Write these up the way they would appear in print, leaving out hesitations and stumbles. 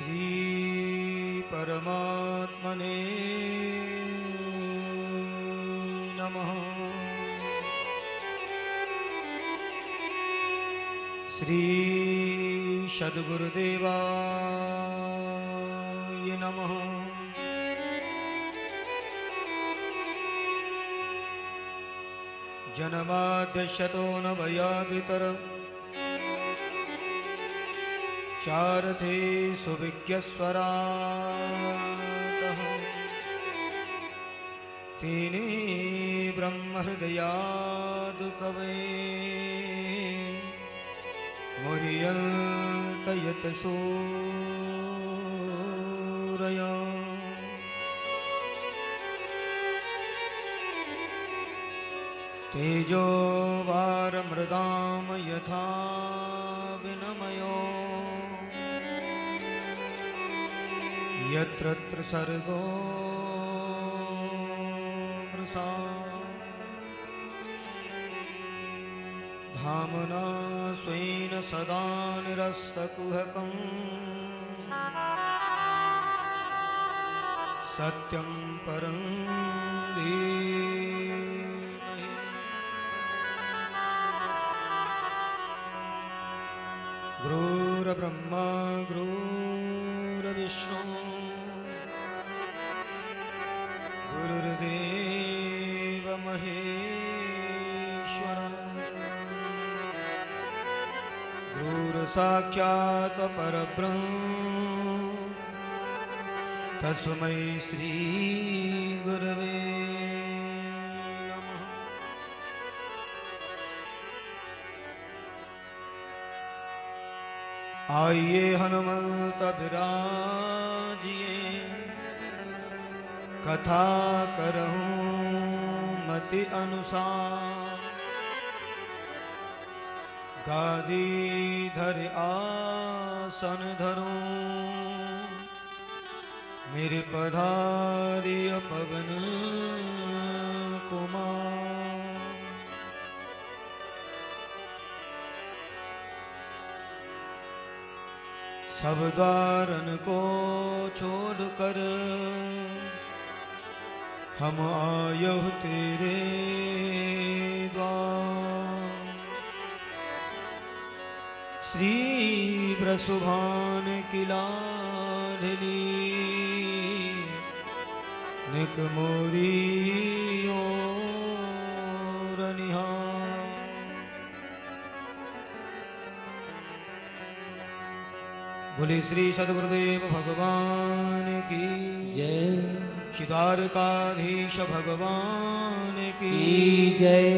श्री परमात्मने नमः। श्री सद्गुरुदेवाय नमः। जन्माद्यशतो न भयादितर चारथे सुविज्ञस्वरातः तेने ब्रह्महृदयाद् कवये मुह्यन्त यतसूरया। तेजो वारमृदां यथा विनिमयो यत्र तत्र सर्गो मृषा। धाम्ना स्वेन सदा निरस्तकुहकं सत्यं परं धीमहि। गुरुर्ब्रह्मा गुरुर्विष्णु गुरुर्देव महेश्वर गुरुसाक्षात् परब्रह्म तस्मै श्री गुरवे नमः। आइए हनुमंत विराजिए कथा करहूँ मति अनुसार। गादी धर आसन धरूं मेरे पधारिय पवन कुमार। सब द्वारन को छोड़कर हम आयो तेरे द्वार। श्री ब्रसुभान की लाडली निक मोरी ओर निहार। बोले श्री सद्गुरुदेव भगवान की जय। श्री द्वारकाधीश भगवान की जय।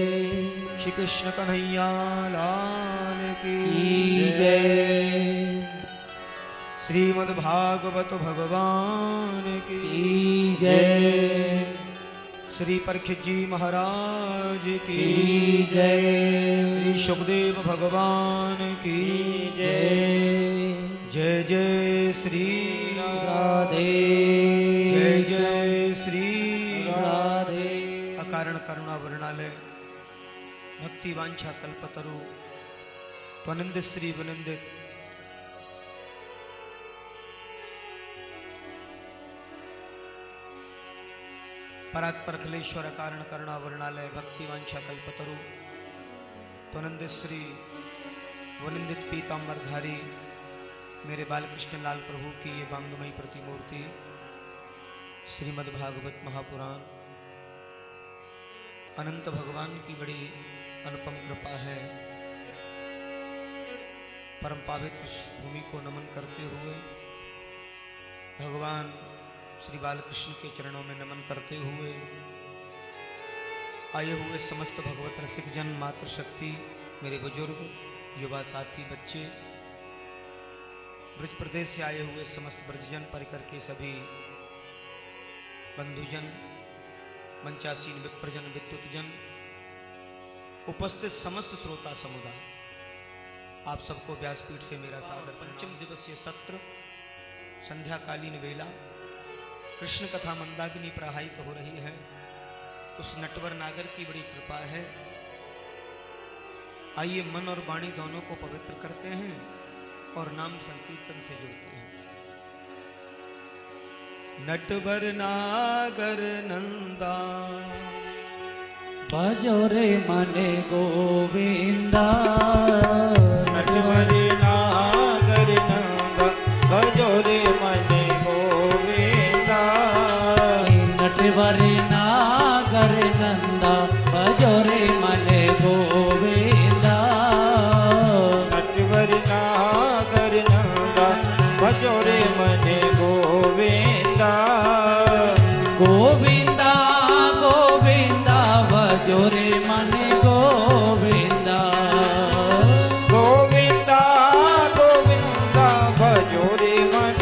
श्री कृष्ण कन्हैया लाल की जय। श्रीमद्भागवत भगवान की जय। श्री परीक्षित जी महाराज की जय। श्री सुखदेव भगवान की जय। जय जय श्री राधे। जय जय श्री राधे। अकारण करुणा वर्णालय भक्ति वांछा कल्पतरु त्वनिंदित श्री वनिंदित परात्पर अखिलेश्वर कारण करुणा वर्णालय भक्ति वांछा कल्पतरु त्वनिंदित श्री वनिंदित पीतांबरधारी मेरे बालकृष्ण लाल प्रभु की ये बांगमयी प्रतिमूर्ति श्रीमद् भागवत महापुराण अनंत भगवान की बड़ी अनुपम कृपा है। परम पवित्र भूमि को नमन करते हुए भगवान श्री बालकृष्ण के चरणों में नमन करते हुए आए हुए समस्त भगवत रसिक जन, मातृशक्ति, मेरे बुजुर्ग, युवा साथी, बच्चे, ब्रज प्रदेश से आए हुए समस्त ब्रजजन, परिकर के सभी बंधुजन, मंचासीन विप्रजन, विद्युतजन, उपस्थित समस्त श्रोता समुदाय, आप सबको व्यासपीठ से मेरा सादर। पंचम दिवसीय सत्र संध्याकालीन वेला कृष्ण कथा मंदाकिनी प्रवाहित हो रही है। उस नटवर नागर की बड़ी कृपा है। आइए मन और वाणी दोनों को पवित्र करते हैं और नाम संकीर्तन से जुड़ते हैं। नटवर नागर नंदा भजो रे मने गोविंदा नटवर नागर नंदा भजो रे मने गोविंदा नटवर नागर नंदा भजो रे मने गोविंदा नटवर नागर नंदा भजो रे मने गोविंदा गोविंदा गोविंदा भजो रे मने गोविंदा गोविंदा गोविंदा भजो रे मन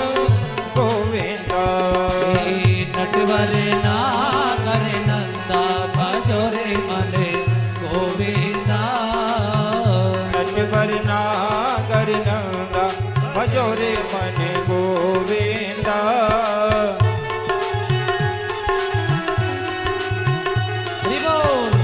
गोविंदा नटवर नागर नंदा भजो रे मने गोविंदा नटवर नागर नंदा भजो रे मने गोविंदा हरि बोल।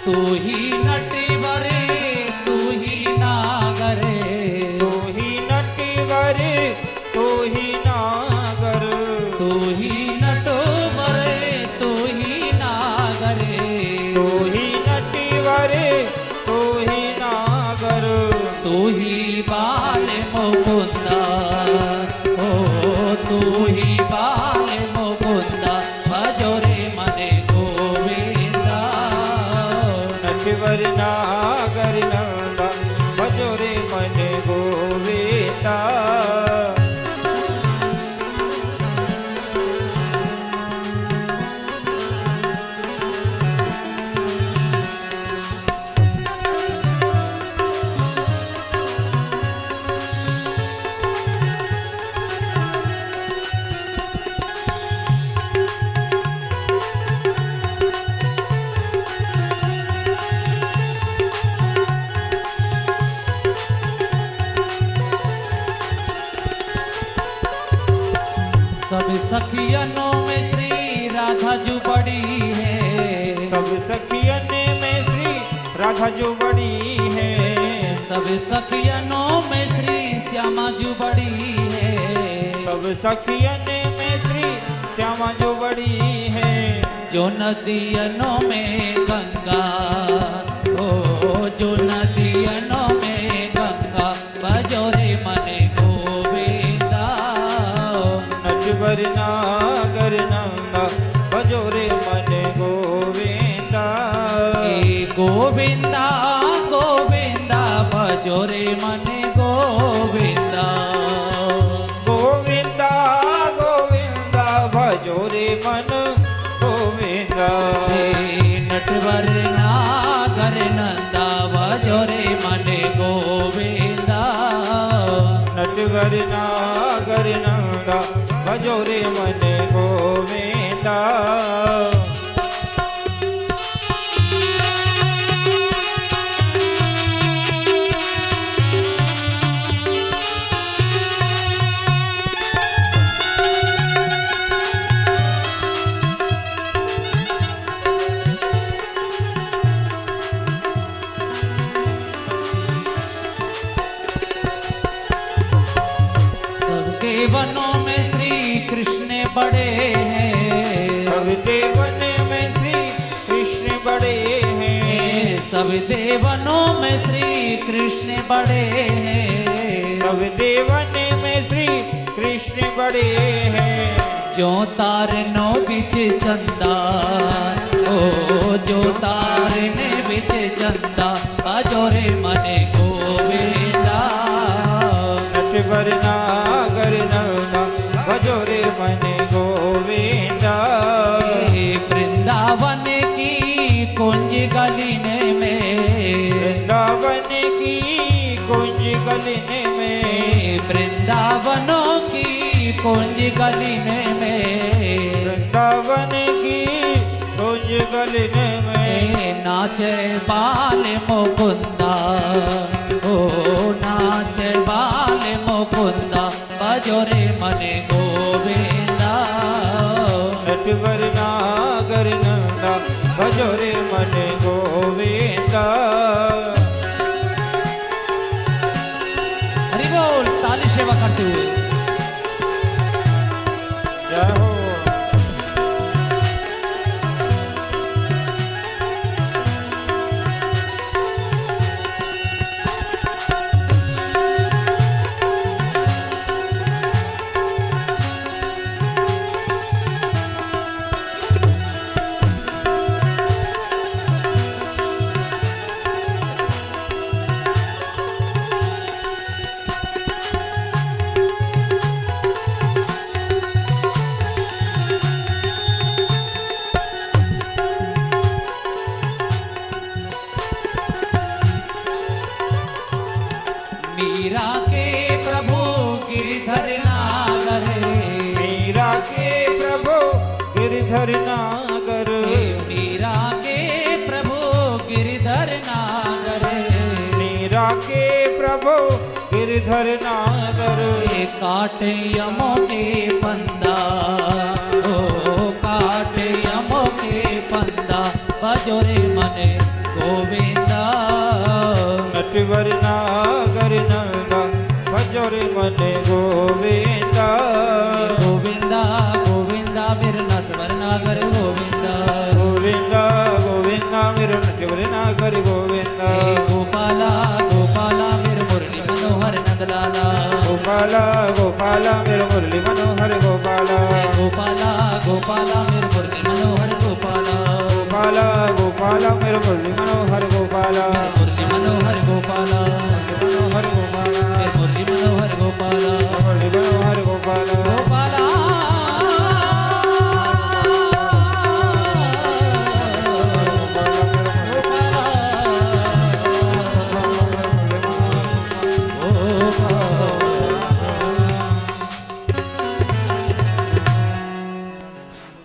तू ही नटवरे तू ही नागरे तू ही नटवर तू ही नागर तू ही नटवरे तू ही नागरे तू ही नटवर तू ही नागर तू ही बाल मुकुंदा ओ तू ही बाल मुकुंदा भजो रे मने गोविंदा नटवर नागर नंदा भजो रे मने गोविंदा सब सखियनों में श्री राधा जो बड़ी है सब सखियन में श्री राधा जो बड़ी है सब सखियनों में श्री श्यामा जो बड़ी है सब सखियन में श्री श्यामा जो बड़ी है जो नदियनों में गंगा ओ जो नदियनों में गंगा भजो रे मने गोविंदा नटवर नागर नंदा भजो रे मने गोविंदा ए गोविंदा गोविंदा भजो रे मने गोविंदा गोविंदा गोविंदा भजो रे मन गोविंदा हे नटवर नागर नंदा भजो रे मने गोविंदा नटवर नागर नंदा भजो रे मने गोविंदा सबके वनों में श्री कृष्ण बड़े हैं सब देवन में श्री कृष्ण बड़े हैं सब देवनों में श्री कृष्ण बड़े हैं सब देवन में श्री कृष्ण बड़े हैं जो तारनो बिच चंदा ओ जो तारने बिच चंदा भजो रे मने गोविंदा नटवर नागर नंदा भजो रे मने गोविंदा हे वृंदावन की कुंज गलीने में वृंदावन की कुंज गलिने में वृंदावनों की कुंज गलीने में वृंदावन की गगन में नाचे बाल मुकुंदा, ओ नाचे बाल मुकुंदा, बजोरे मने गोविंदा। नटवर नागर नंदा भजोरे मन गोविंदा। हरि बोल, ताली सेवा करते हुए जय हो। मीरा के प्रभु गिरधर नागर, मीरा के प्रभु गिरधर नागर। मीरा के प्रभु गिरधर नागर। मीरा के प्रभु गिरधर नागर। काटे यमों के पंदा, ओ काटे यमों के पंदा, बजोरे मने गोविंदा। नटवर नागर नंदा भजोरे मन गोविंदा। गोविंदा गोविंदा मेरे नटवर नागर गोविंदा। गोविंदा गोविंदा मेरे नटवर नागर गोविंदा। गोपाला गोपाला मेरे मुरली मनोहर नंदलाला। गोपाला गोपाला मेरे मुरली मनोहर गोपाला। गोपाला गोपाला मेरे मुरली मनोहर गोपाला। गोपाला गोपाला मेरे मुरली मनोहर गोपाला। मुरली मनोहर गोपाला, मनोहर गोपाला मुरली मनोहर गोपाला, मुरली मनोहर गोपाला। गोपाला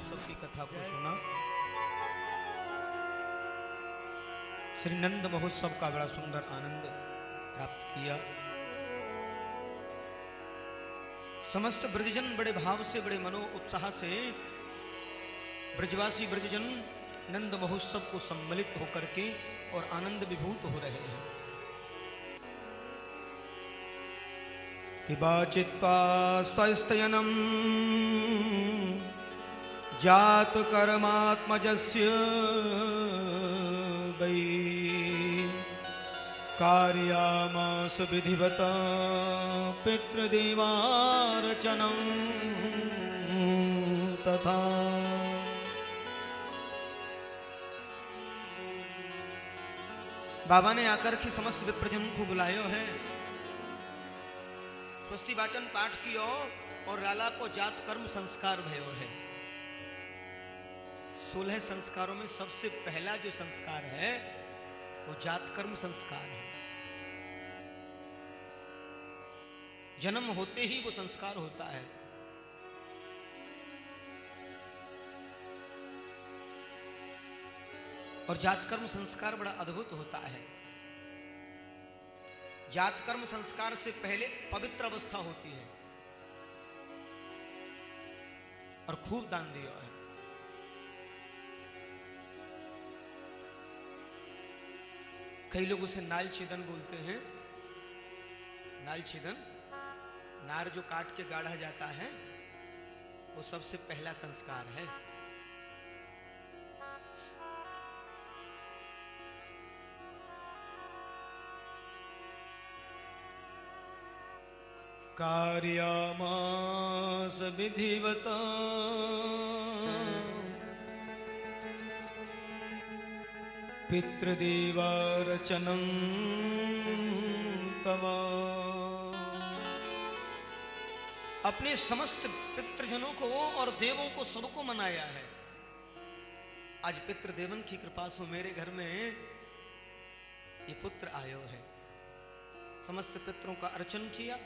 सबकी कथा को सुना। श्री नंद महोत्सव का बड़ा सुंदर आनंद प्राप्त किया। समस्त ब्रजजन बड़े भाव से, बड़े मनो उत्साह से ब्रजवासी ब्रजजन नंद महोत्सव को सम्मिलित होकर के और आनंद विभूत हो रहे हैं। किबाचित्वा स्वस्तयनम जात कर्मात्मजस्य वै कार्यामास विधिवत पितृदेवार्चनं तथा। बाबा ने आकर के समस्त विप्रजन को बुलायो है, स्वस्ति वाचन पाठ कियो और राला को जात कर्म संस्कार भयो है। 16 संस्कारों में सबसे पहला जो संस्कार है वो जात कर्म संस्कार है। जन्म होते ही वो संस्कार होता है। और जात कर्म संस्कार बड़ा अद्भुत होता है। जात कर्म संस्कार से पहले पवित्र अवस्था होती है और खूब दान दिया है। कई लोग उसे नाल छेदन बोलते हैं। नाल छेदन, नार जो काट के गाढ़ा जाता है, वो सबसे पहला संस्कार है। कार्यामास विधिवत पितृदेवार्चनं तव। अपने समस्त पितृजनों को और देवों को सबको मनाया है। आज पितृदेवन की कृपा से मेरे घर में ये पुत्र आयो है। समस्त पितरों का अर्चन किया,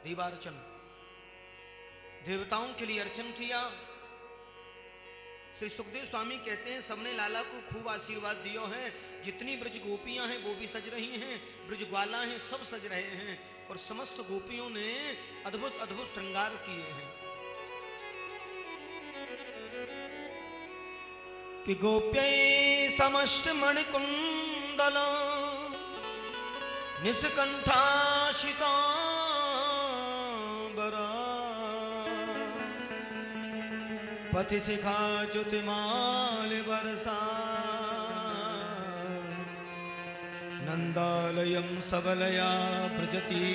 देवार्चन, देवताओं के लिए अर्चन किया, श्री सुखदेव स्वामी कहते हैं सबने लाला को खूब आशीर्वाद दियो है। जितनी ब्रज गोपियां हैं वो भी सज रही हैं, ब्रज ग्वाला हैं सब सज रहे हैं और समस्त गोपियों ने अद्भुत अद्भुत श्रृंगार किए हैं कि गोप्यै समष्ट मणिकुंडल निष्कंठाशिता पति शिखा च्युतिमाल बरसा नंदालयम सबलया प्रजति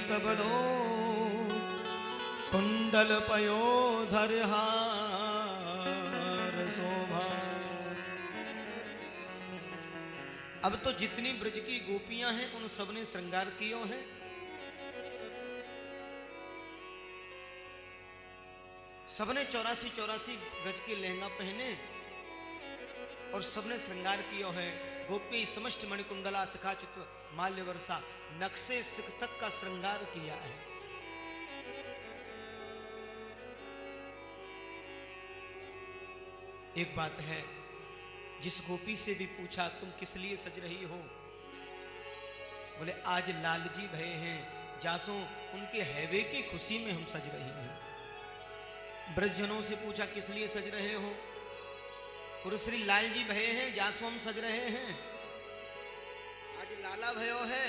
तबलो कुंडल पयोधर हार शोभा। अब तो जितनी ब्रज की गोपियां हैं उन सबने श्रृंगार कियो है। सबने 84 गज के लहंगा पहने और सबने श्रृंगार किया है। गोपी समष्ट मणिकुंडला शिखाच्युत माल्य वर्षा, नक्शे सिख तक का श्रृंगार किया है। एक बात है, जिस गोपी से भी पूछा तुम किस लिए सज रही हो, बोले आज लालजी भये हैं जासो उनके हैवे की खुशी में हम सज रही हैं। ब्रजजनों से पूछा किस लिए सज रहे हो, और श्री लाल जी भये हैं जासो हम सज रहे हैं। आज लाला भयो है।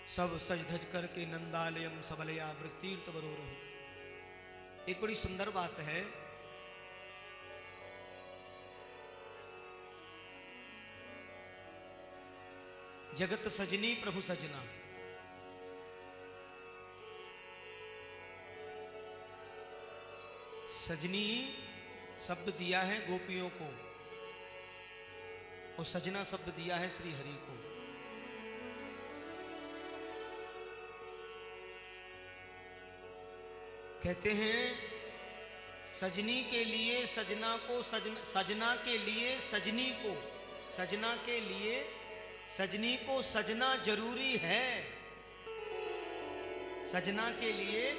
सब सज धज करके नंदालयम सबलया ब्रज तीर्थ बरोरहु। एक बड़ी सुंदर बात है, जगत सजनी प्रभु सजना। सजनी शब्द दिया है गोपियों को और सजना शब्द दिया है श्री हरि को। कहते हैं सजनी के लिए सजना को, सजना के लिए सजनी को, सजना के लिए सजनी को सजना जरूरी है। सजना के लिए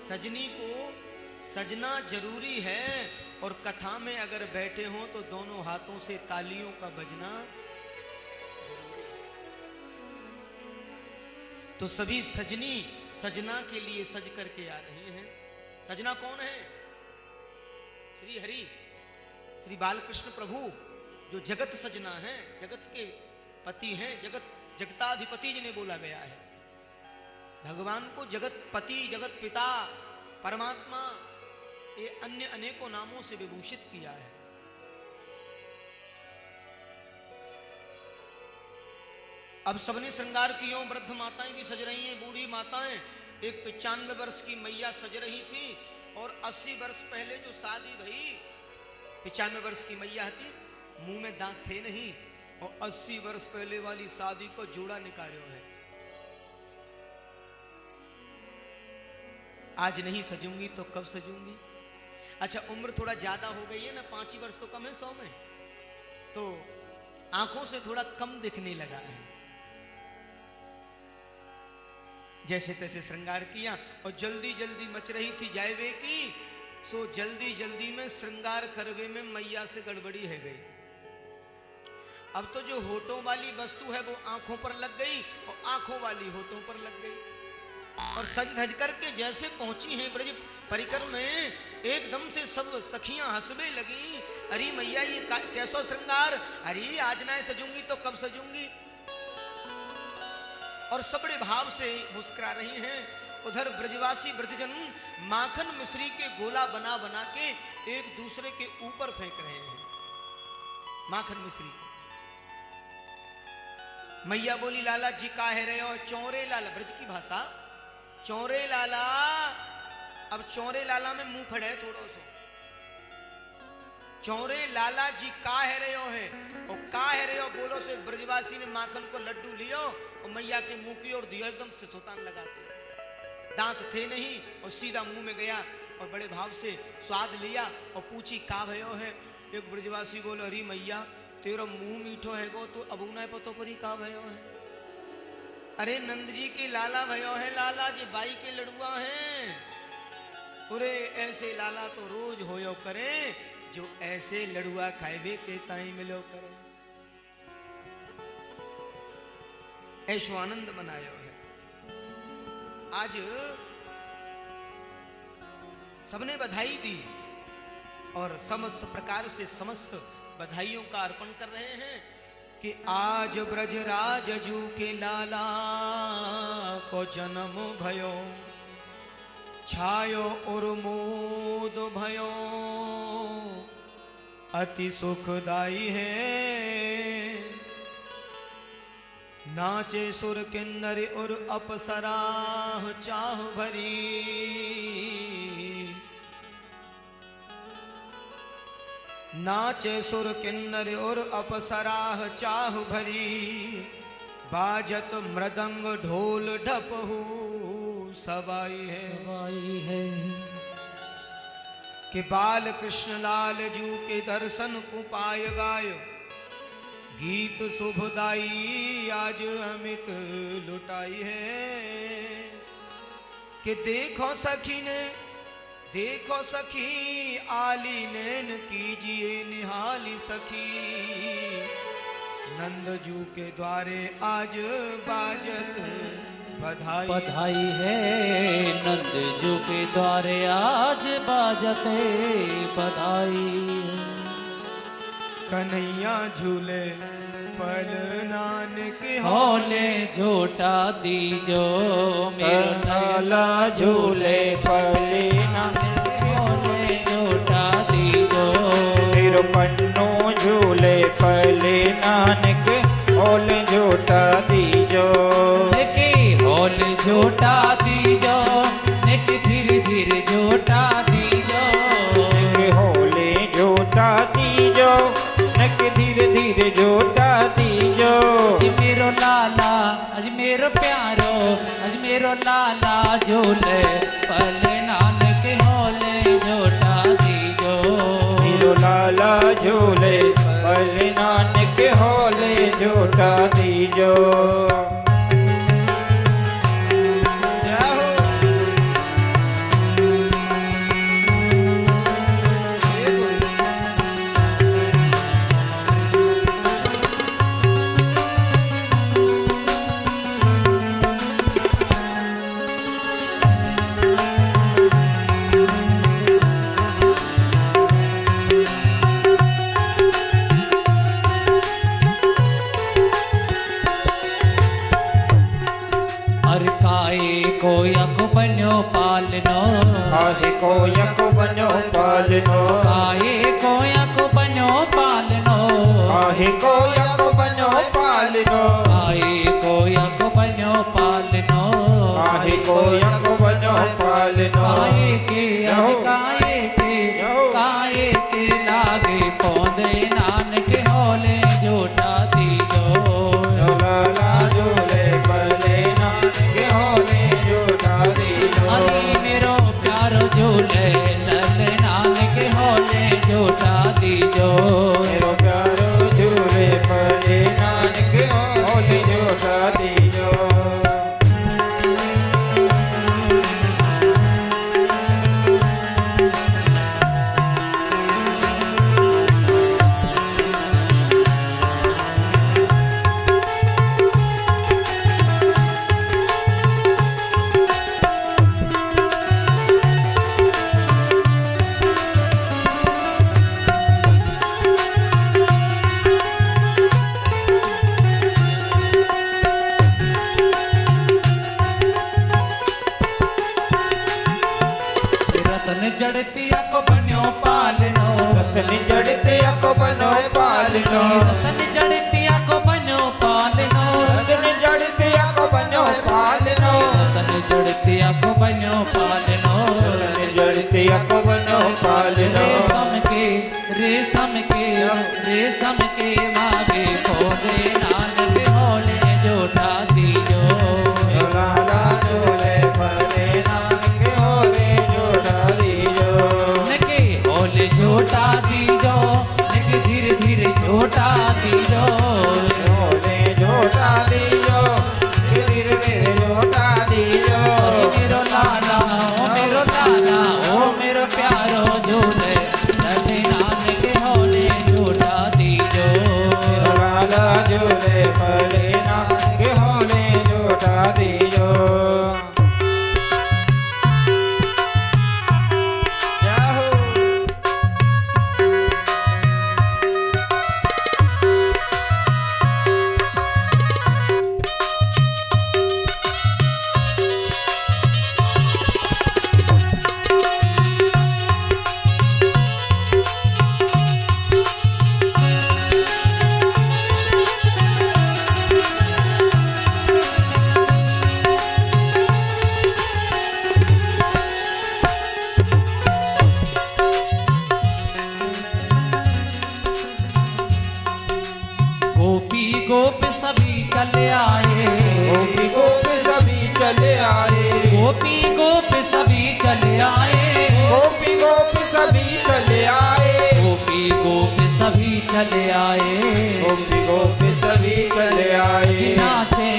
सजनी को सजना जरूरी है। और कथा में अगर बैठे हो तो दोनों हाथों से तालियों का बजना। तो सभी सजनी सजना के लिए सज करके आ रहे हैं। सजना कौन है? श्री हरि, श्री बालकृष्ण प्रभु, जो जगत सजना है, जगत के पति हैं, जगताधिपति जिन्हें बोला गया है। भगवान को जगत पति, जगत पिता, परमात्मा, ये अन्य अनेकों नामों से विभूषित किया है। अब सबने श्रृंगार किया, वृद्ध माताएं भी सज रही हैं, बूढ़ी माताएं। एक 95 वर्ष की मैया सज रही थी और 80 वर्ष पहले जो शादी भई, 95 वर्ष की मैया थी, मुंह में दांत थे नहीं, और 80 वर्ष पहले वाली शादी को जोड़ा निकालो है। आज नहीं सजूंगी तो कब सजूंगी? अच्छा, उम्र थोड़ा ज्यादा हो गई है ना, 5 ही वर्ष तो कम है 100 में, तो आंखों से थोड़ा कम दिखने लगा है। जैसे तैसे श्रृंगार किया और जल्दी जल्दी मच रही थी जायवे की, सो जल्दी जल्दी में श्रृंगार करवे में मैया से गड़बड़ी है गई। अब तो जो होठों वाली वस्तु है वो आंखों पर लग गई और आंखों वाली होठों पर लग गई। और सज धज करके जैसे पहुंची हैं ब्रज परिकर में, एकदम से सब सखियां हंसने लगी। अरे मैया ये कैसो श्रृंगार, अरे आज ना सजूंगी तो कब सजूंगी? और सब बड़े भाव से मुस्कुरा रही हैं। उधर ब्रजवासी ब्रजजन माखन मिश्री के गोला बना बना के एक दूसरे के ऊपर फेंक रहे हैं माखन मिश्री के। मैया बोली लाला जी का है रहे हो? चौरे लाला, ब्रज की भाषा, चौरे लाला। अब चौरे लाला में मुंह फड़े थोड़ा सा। चौरे लाला जी का है रहे हो है, और का है रहे हो बोलो से ब्रजवासी ने माखन को लड्डू लियो और मैया के मुंह की ओर दियो, एकदम से सोतान लगा के। दांत थे नहीं और सीधा मुंह में गया और बड़े भाव से स्वाद लिया और पूछी का भयो है? एक ब्रजवासी बोलो अरे मैया तेरा मुंह मीठो है गो, तो अब उन्हें पतो परी का भयो है? अरे नंद जी के लाला भयो है, लाला जी बाई के लड़ुआ हैं। उरे ऐसे लाला तो रोज होयो करे, जो ऐसे लड़ुआ खाएबे के ताई मिलो करे। ऐसो आनंद मनायो है। आज सबने बधाई दी और समस्त प्रकार से समस्त बधाइयों का अर्पण कर रहे हैं कि आज ब्रजराज जू के लाला को जन्म भयो, छायो उर्मोद भयो, अति सुखदाई है। नाचे सुर किन्नर और अप्सराह चाह भरी, नाचे सुर किन्नर और अप्सराह चाह भरी, बाजत मृदंग ढोल ढपहू सवाई है। कि बाल कृष्ण लाल जू के दर्शन को पाय गाय, गीत शुभदाई आज अमित लुटाई है। कि देखो सखी ने, देखो सखी आली नैन कीजिए निहाली सखी, नंद जू के द्वारे आज बाजत बधाई। बधाई है नंद जू के द्वारे आज बाजते बधाई। कन्हैया झूले पल नानक होले झूठा दीजो, मेरो लाला झूले पले नानक होले झूठा दीजो, मेरो पन्नो झूले पले नानक होले झूठा दीजो। लेके होले झूठा दीजो, लेके धीरे धीरे झूठा दीजो, होले झूठा दीजो, नक धीरे धीरे झूठा दीजो। आज मेरो लाला, आज मेरो प्यारो, आज मेरो लाला झूले पले नानक होले झूठा दीजो। मेरो लाला झूले पले नानक होले झूठा दीजो। पालनो, काहे कोया को बनो पालनो, काहे कोया को बनो पालनो, काहे कोया को बनो पालनो, काहे कोया को बनो पालनो, काहे कोया को बनो पालनो। काहे के काहे के लागे पौधे नानक होले झूठा दीजो। लाला झूले पले नानक होले झूठा दीजो। अली मेरो प्यारो झूले लल नानक होले झूठा दीजो। मेरो प्यारो झूले पले नानक होले झूठा दीजो। जड़तिया को बनो पालनो, रतन जड़तिया को बनो पालनो, रतन जड़तिया को बनो पालनो, रतन जड़तिया को बनो पालनो, रतन जड़तिया को बनो पालनो, रतन जड़तिया को बनो पालनो। रेशम के मागे पौधे नानक होले झूठा दीजो। लाला झूले पले नानक होले झूठा दीजो। नके होले झूठा दीजो, नके धीरे धीरे झूठा दीजो। होले झूठा दीजो, धीरे धीरे झूठा दीजो। मेरो लाला, ओ मेरो लाला, ओ झोले पले नान के होले जोटा दीजो। गोपी गोप सभी चले आए, गोपी गोप सभी चले आए, गोपी गोप सभी चले आए, गोपी गोप सभी चले आए, गोपी गोप सभी चले आए, गोपी गोप सभी चले आए। नाचे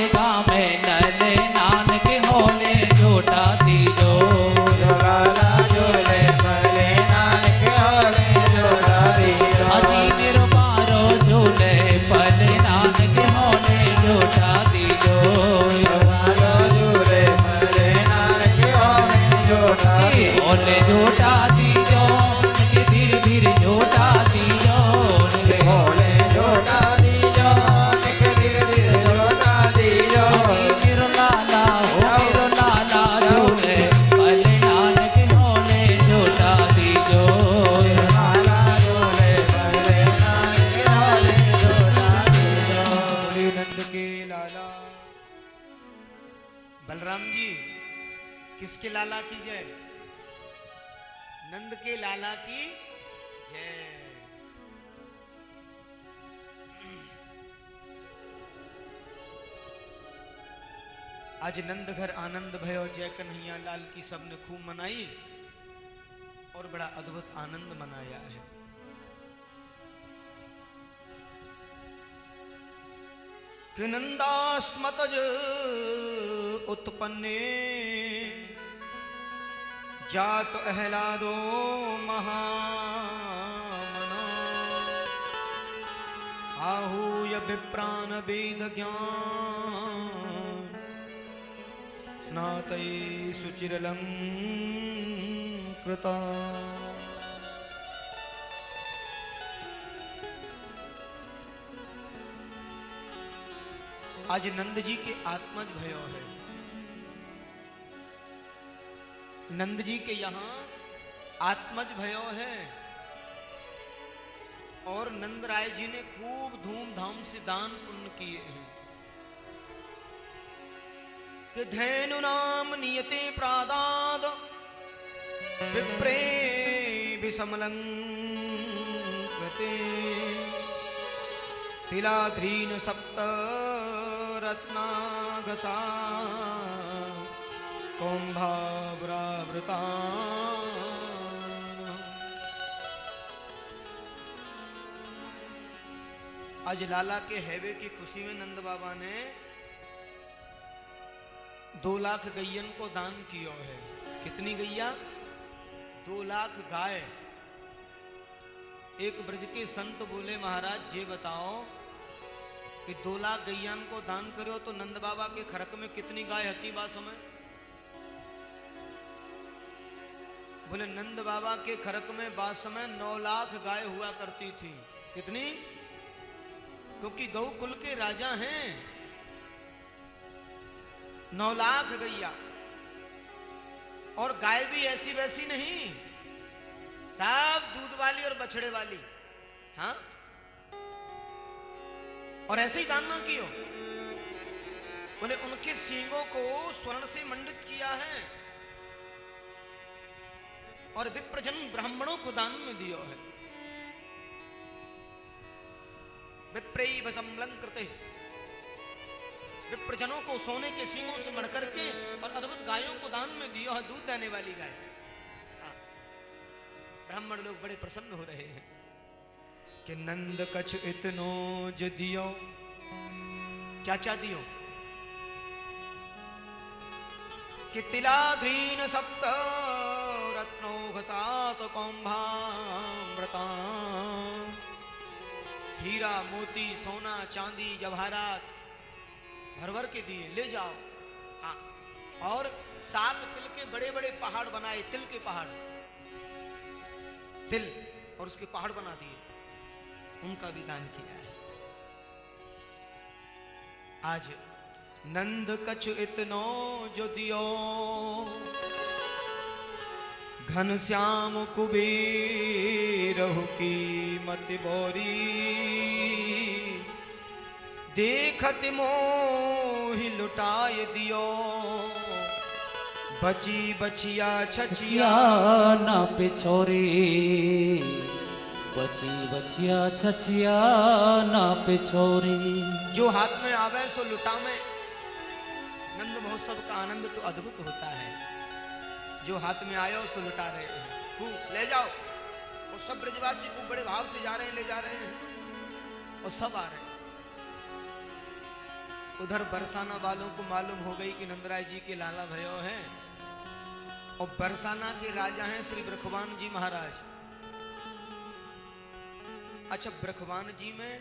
गावे नले नान के होले जोटा दीजो। लाला झोले पले नान के होले जोटा दीजो। अजी मेरो बारो झूले पले नान के होले जोटा दीजो। लाला झोले पले नान के होले जोटा दीजो। होले जोटा दीजो के धीरे धीरे जोटा दीजो। होले जोटा दीजो के धीरे धीरे जोटा दीजो। मेरो लाला हो मेरो लाला झूले पले नान के होले जोटा दीजो। लाला झोले पले नान के होले जोटा दीजो। बोलिए नंद के लाला। बलराम जी किसके लाला की जय? नंद के लाला की जय। आज नंद घर आनंद भयो जय कन्हैया लाल की सबने खूब मनाई और बड़ा अद्भुत आनंद मनाया है। कि नंदास्मतज उत्पन्ने जात अहलादो महामना आहूय विप्रान वेद ज्ञान स्नातै सुचिरलंकृता। आज नंद जी के आत्मज भयो है। नंद जी के यहाँ आत्मज भयो है और नंद राय जी ने खूब धूमधाम से दान पुण्य किए हैं। कि धैनु नाम नियते प्रादाद विप्रे विषमलं कृते तिलाध्रीन सप्त रत्नागसा कुंभावृता। आज लाला के हैवे की खुशी में नंद बाबा ने 2 लाख गैयन को दान किया है। कितनी गैया? 2 लाख गाय। एक ब्रज के संत बोले महाराज ये बताओ कि 2 लाख गैयन को दान करो तो नंद बाबा के खरक में कितनी गाय हती बा समय? बोले नंद बाबा के खरक में बास समय 9 लाख गाय हुआ करती थी। कितनी? क्योंकि गौ कुल के राजा हैं। 9 लाख गैया और गाय भी ऐसी वैसी नहीं, सब दूध वाली और बछड़े वाली। हाँ, और ऐसे ही दान ना कियो। बोले उनके सींगों को स्वर्ण से मंडित किया है और विप्रजन ब्राह्मणों को दान में दिया है। विप्रैव संलंकृते, विप्रजनों को सोने के सींगों से मढ़ करके और अद्भुत गायों को दान में दिया है, दूध देने वाली गाय। ब्राह्मण लोग बड़े प्रसन्न हो रहे हैं कि नंद कछ इतनो ज दियो। क्या क्या दियो? कि तिलाधीन सप्त रत्नों घसात कौम्भामृता हीरा मोती सोना चांदी जवाहरात भर भर के दिए, ले जाओ। हाँ, और 7 तिल के बड़े बड़े पहाड़ बनाए, तिल के पहाड़, तिल और उसके पहाड़ बना दिए, उनका भी दान किया है। आज नंद कछु इतनो जो दियो, घन श्याम कुबेर की मत बोरी, देखत मोहि लुटाए दियो, बची बचिया छछिया ना पिछोरी, बची बचिया छछिया ना पिछोरी। जो हाथ में आवे सो लुटावे। नंद महोत्सव का आनंद तो अद्भुत होता है। जो हाथ में आयो सो लुटा रहे हैं, खूब ले जाओ। और सब ब्रजवासी खूब बड़े भाव से जा रहे हैं, ले जा रहे हैं और सब आ रहे हैं। उधर बरसाना वालों को मालूम हो गई कि नंदराय जी के लाला भयो हैं, और बरसाना के राजा हैं श्री ब्रखवान जी महाराज। अच्छा, ब्रखवान जी में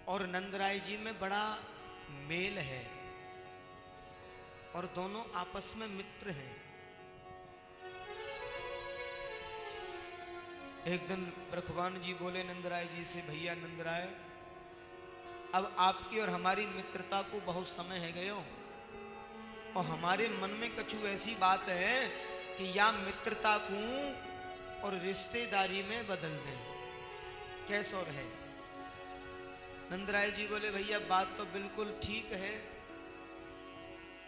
और नंदराय जी में बड़ा मेल है और दोनों आपस में मित्र हैं। एक दिन ब्रखवान जी बोले नंदराय जी से, भैया नंदराय, अब आपकी और हमारी मित्रता को बहुत समय है गयो, और हमारे मन में कछु ऐसी बात है कि या मित्रता को और रिश्तेदारी में बदल दें, कैसे और है। नंदराय जी बोले, भैया बात तो बिल्कुल ठीक है,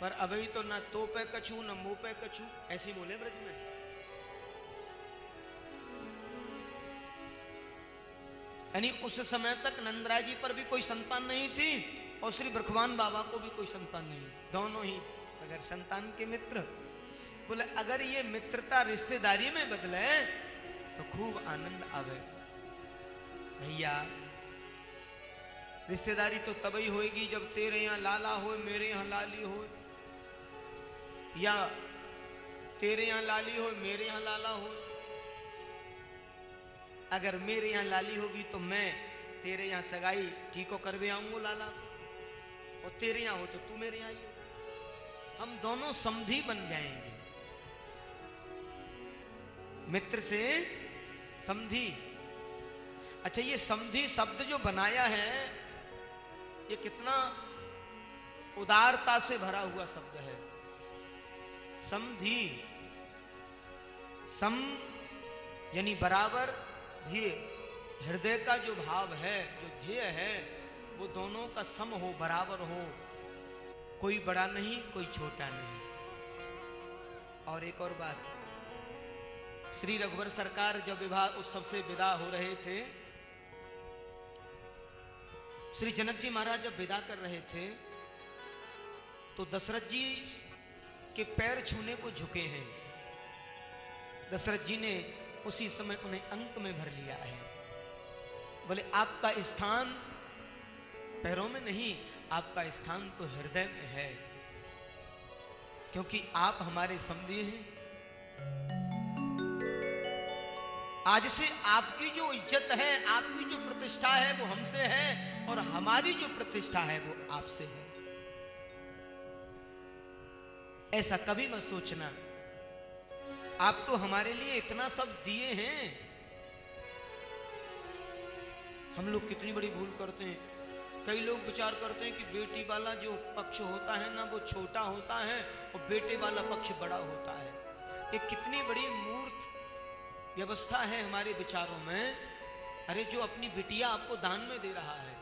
पर अभी तो न तो पे कछु न मुंह पे कछु, ऐसे बोले ब्रज में। यानी उस समय तक नंदराय जी पर भी कोई संतान नहीं थी और श्री ब्रखवान बाबा को भी कोई संतान नहीं, दोनों ही अगर संतान के मित्र। बोले अगर ये मित्रता रिश्तेदारी में बदले तो खूब आनंद आवे। भैया रिश्तेदारी तो तभी होएगी जब तेरे यहाँ लाला हो, मेरे यहाँ लाली हो, या तेरे यहाँ लाली हो, मेरे यहाँ लाला हो। अगर मेरे यहाँ लाली होगी तो मैं तेरे यहाँ सगाई ठीको करवे आऊंगा लाला, और तेरे यहाँ हो तो तू मेरे यहाँ आई, हम दोनों समधी बन जाएंगे। मित्र से समधी। अच्छा, ये समधी शब्द जो बनाया है ये कितना उदारता से भरा हुआ शब्द है। समधी, सम यानी बराबर, ध्येय, हृदय का जो भाव है, जो ध्येय है, वो दोनों का सम हो, बराबर हो, कोई बड़ा नहीं कोई छोटा नहीं। और एक और बात, श्री रघुवर सरकार जब विवाह उत्सव से विदा हो रहे थे, श्री जनक जी महाराज जब विदा कर रहे थे तो दशरथ जी के पैर छूने को झुके हैं। दशरथ जी ने उसी समय उन्हें अंक में भर लिया है। बोले आपका स्थान पैरों में नहीं, आपका स्थान तो हृदय में है, क्योंकि आप हमारे समधी हैं। आज से आपकी जो इज्जत है, आपकी जो प्रतिष्ठा है वो हमसे है, और हमारी जो प्रतिष्ठा है वो आपसे है। ऐसा कभी मत सोचना, आप तो हमारे लिए इतना सब दिए हैं। हम लोग कितनी बड़ी भूल करते हैं। कई लोग विचार करते हैं कि बेटी वाला जो पक्ष होता है ना वो छोटा होता है और बेटे वाला पक्ष बड़ा होता है। ये कितनी बड़ी मूर्ख व्यवस्था है हमारे विचारों में। अरे जो अपनी बिटिया आपको दान में दे रहा है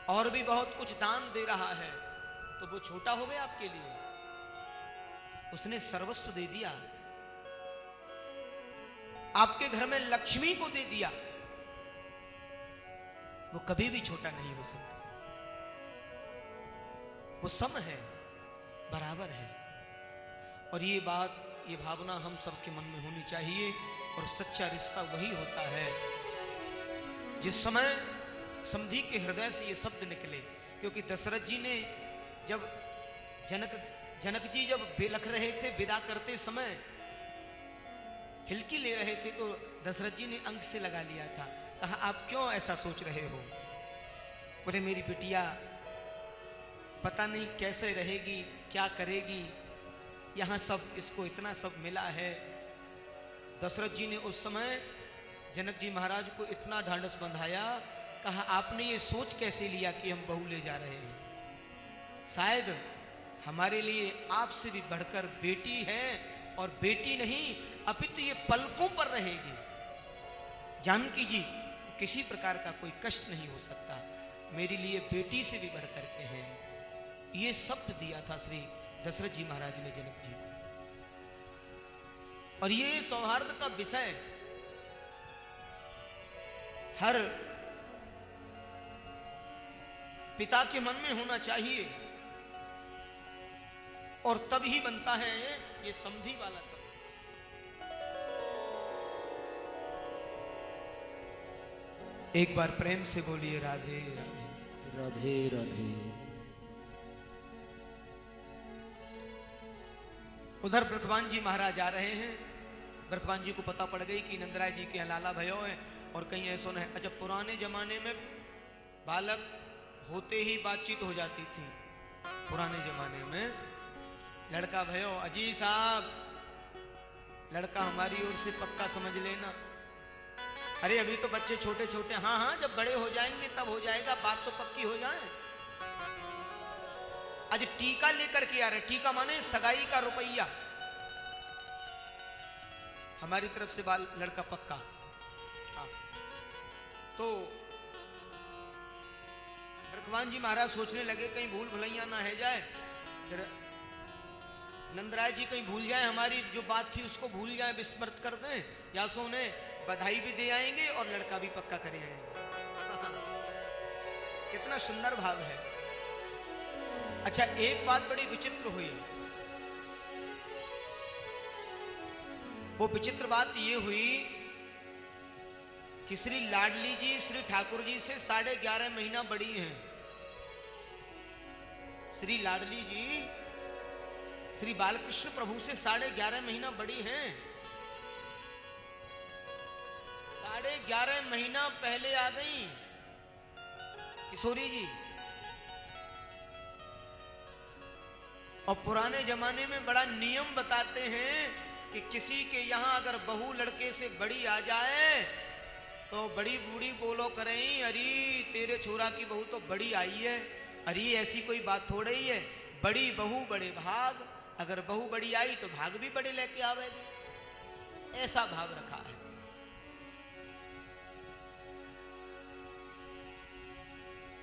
और भी बहुत कुछ दान दे रहा है, तो वो छोटा हो गया आपके लिए? उसने सर्वस्व दे दिया, आपके घर में लक्ष्मी को दे दिया, वो कभी भी छोटा नहीं हो सकता। वो सम है, बराबर है। और ये बात, ये भावना हम सबके मन में होनी चाहिए। और सच्चा रिश्ता वही होता है जिस समय समधी के हृदय से ये शब्द निकले। क्योंकि दशरथ जी ने जब जनक जी जब बेलख रहे थे विदा करते समय, हिलकी ले रहे थे तो दशरथ जी ने अंक से लगा लिया था। कहा आप क्यों ऐसा सोच रहे हो? बोले मेरी बिटिया पता नहीं कैसे रहेगी, क्या करेगी, यहाँ सब इसको इतना सब मिला है। दशरथ जी ने उस समय जनक जी महाराज को इतना ढांढस बंधाया, कहा आपने ये सोच कैसे लिया कि हम बहू ले जा रहे हैं? शायद हमारे लिए आपसे भी बढ़कर बेटी है, और बेटी नहीं अपितु ये पलकों पर रहेगी। जानकी जी किसी प्रकार का कोई कष्ट नहीं हो सकता, मेरे लिए बेटी से भी बढ़कर के हैं। ये शब्द दिया था श्री दशरथ जी महाराज ने जनक जी को। और ये सौहार्द का विषय हर पिता के मन में होना चाहिए, और तब ही बनता है ये समधी वाला शब्द। एक बार प्रेम से बोलिए राधे राधे। राधे राधे। उधर ब्रखवान जी महाराज आ रहे हैं। ब्रखवान जी को पता पड़ गई कि नंदराय जी के यहाँ लाला भयो है, और कहीं ऐसा नहीं। अच्छा, पुराने जमाने में बालक होते ही बातचीत हो जाती थी। पुराने जमाने में लड़का भयो, अजी साहब लड़का हमारी ओर से पक्का समझ लेना। अरे अभी तो बच्चे छोटे छोटे, हाँ हाँ जब बड़े हो जाएंगे तब हो जाएगा, बात तो पक्की हो जाए। आज टीका लेकर के आ रहे। टीका माने सगाई का रुपया। हमारी तरफ से बाल लड़का पक्का। हाँ, तो भगवान जी महाराज सोचने लगे कहीं भूल भुलैया ना है जाए, फिर नंदराय जी कहीं भूल जाए, हमारी जो बात थी उसको भूल जाए, विस्मृत कर दें, या सोने बधाई भी दे आएंगे और लड़का भी पक्का करे आएंगे। कितना सुंदर भाव है। अच्छा, एक बात बड़ी विचित्र हुई। वो विचित्र बात ये हुई कि श्री लाडली जी श्री ठाकुर जी से 11.5 महीना बड़ी हैं। श्री लाडली जी श्री बालकृष्ण प्रभु से 11.5 महीना बड़ी हैं। 11.5 महीना पहले आ गई किशोरी जी। और पुराने जमाने में बड़ा नियम बताते हैं कि किसी के यहां अगर बहू लड़के से बड़ी आ जाए तो बड़ी बूढ़ी बोलो करें, अरे तेरे छोरा की बहू तो बड़ी आई है। अरे ऐसी कोई बात थोड़ी ही है, बड़ी बहू बड़े भाग, अगर बहू बड़ी आई तो भाग भी बड़े लेके आवेगी। ऐसा भाव रखा है।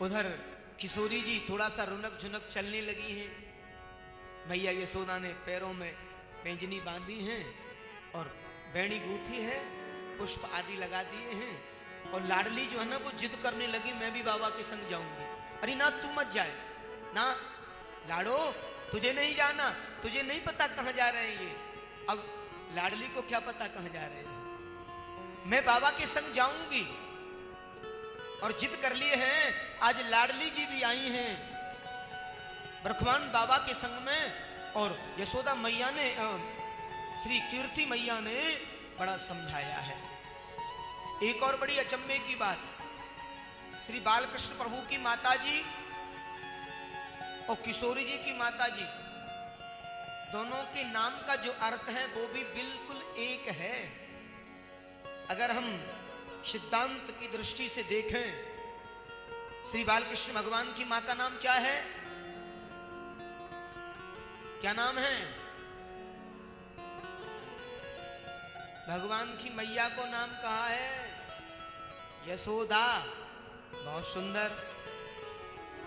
उधर किशोरी जी थोड़ा सा रुनक झुनक चलने लगी हैं। मैया यशोदा ने पैरों में पैंजनी बांधी हैं और बैणी गूथी है, पुष्प आदि लगा दिए हैं। और लाडली जो है ना वो जिद करने लगी, मैं भी बाबा के संग जाऊंगी। अरे ना तू मत जाए ना लाडो, तुझे नहीं जाना, तुझे नहीं पता कहां जा रहे हैं ये। अब लाडली को क्या पता कहां जा रहे हैं, मैं बाबा के संग जाऊंगी। और जिद कर लिए हैं। आज लाडली जी भी आई हैं ब्रखवान बाबा के संग में, और यशोदा मैया ने श्री कीर्ति मैया ने बड़ा समझाया है। एक और बड़ी अचंभे की बात, श्री बालकृष्ण प्रभु की माता जी और किशोरी जी की माता जी, दोनों के नाम का जो अर्थ है वो भी बिल्कुल एक है। अगर हम सिद्धांत की दृष्टि से देखें, श्री बालकृष्ण भगवान की मां का नाम क्या है? क्या नाम है? भगवान की मैया को नाम कहा है यशोदा, बहुत सुंदर।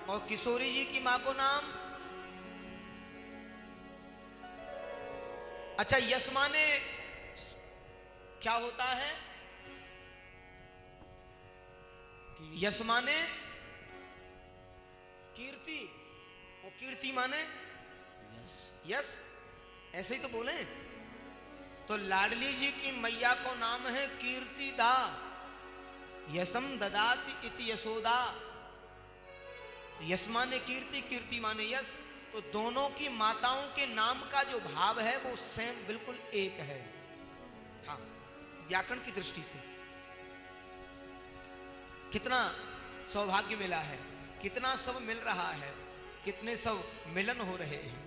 और किशोरी जी की मां को नाम, अच्छा यश माने क्या होता है? यश माने कीर्ति, और कीर्ति माने यस। यस, ऐसे ही तो बोले। तो लाडली जी की मैया को नाम है कीर्तिदा, यशम ददाति इति यशोदा। यश माने कीर्ति, कीर्ति माने यश। तो दोनों की माताओं के नाम का जो भाव है वो सेम बिल्कुल एक है। हाँ, व्याकरण की दृष्टि से कितना सौभाग्य मिला है, कितना सब मिल रहा है, कितने सब मिलन हो रहे हैं।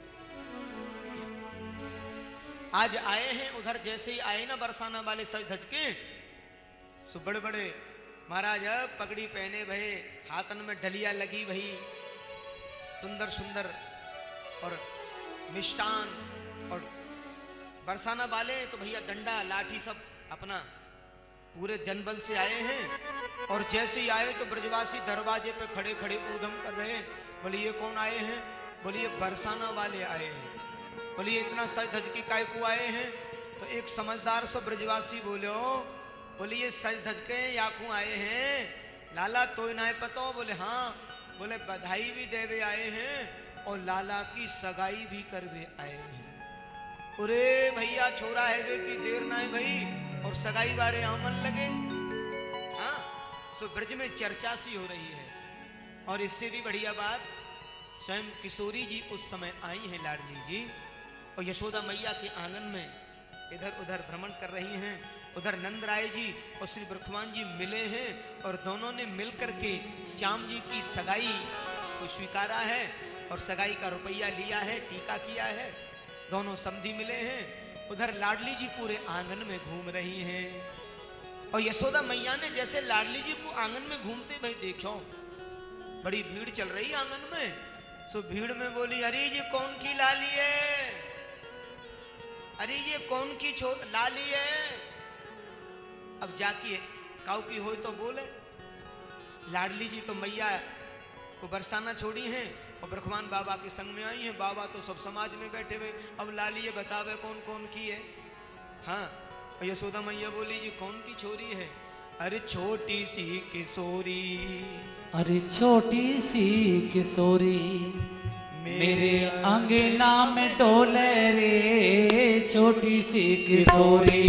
आज आए हैं, उधर जैसे ही आए ना बरसाना वाले सज धज के, सो बड़े बड़े महाराज पगड़ी पहने भये, हाथन में डलिया लगी भई, सुंदर सुंदर और मिष्टान, और बरसाना वाले तो भैया डंडा लाठी सब अपना पूरे जनबल से आए हैं। और जैसे ही आए तो ब्रजवासी दरवाजे पे खड़े खड़े ऊधम कर रहे हैं। बोलिए कौन आए हैं? बोलिए बरसाना वाले आए हैं। बोलिए इतना सज धज के काय को आए हैं? तो एक समझदार सो ब्रजवासी बोले, बोलिए सज धज के याकू आए हैं लाला, तो ना पतो? बोले हाँ। बोले बधाई भी देवे आए हैं और लाला की सगाई भी करवे आए हैं। अरे भैया छोरा है वे की देर ना है भाई, और सगाई बारे आमन लगे। हाँ, सो ब्रज में चर्चा सी हो रही है। और इससे भी बढ़िया बात, स्वयं किशोरी जी उस समय आई हैं, लाडली जी, और यशोदा मैया के आंगन में इधर उधर भ्रमण कर रही हैं। उधर नंद राय जी और श्री ब्रखवान जी मिले हैं, और दोनों ने मिलकर के श्याम जी की सगाई को स्वीकारा है, और सगाई का रुपया लिया है, टीका किया है। दोनों समधी मिले हैं। उधर लाडली जी पूरे आंगन में घूम रही हैं, और यशोदा मैया ने जैसे लाडली जी को आंगन में घूमते भाई देखो, बड़ी भीड़ चल रही आंगन में। सो भीड़ में बोली, अरे ये कौन की लाली है? अरे ये कौन की लाली है? अब जाके काऊ की हो तो बोले। लाडली जी तो मैया को बरसाना छोड़ी हैं और ब्रह्मान बाबा के संग में आई हैं। बाबा तो सब समाज में बैठे हुए, अब लाली ये बतावे कौन कौन की है। हाँ, और यशोदा मैया बोली जी कौन की छोरी है? अरे छोटी सी किशोरी, अरे छोटी सी किशोरी मेरे अंगना में डोले रे, छोटी सी किशोरी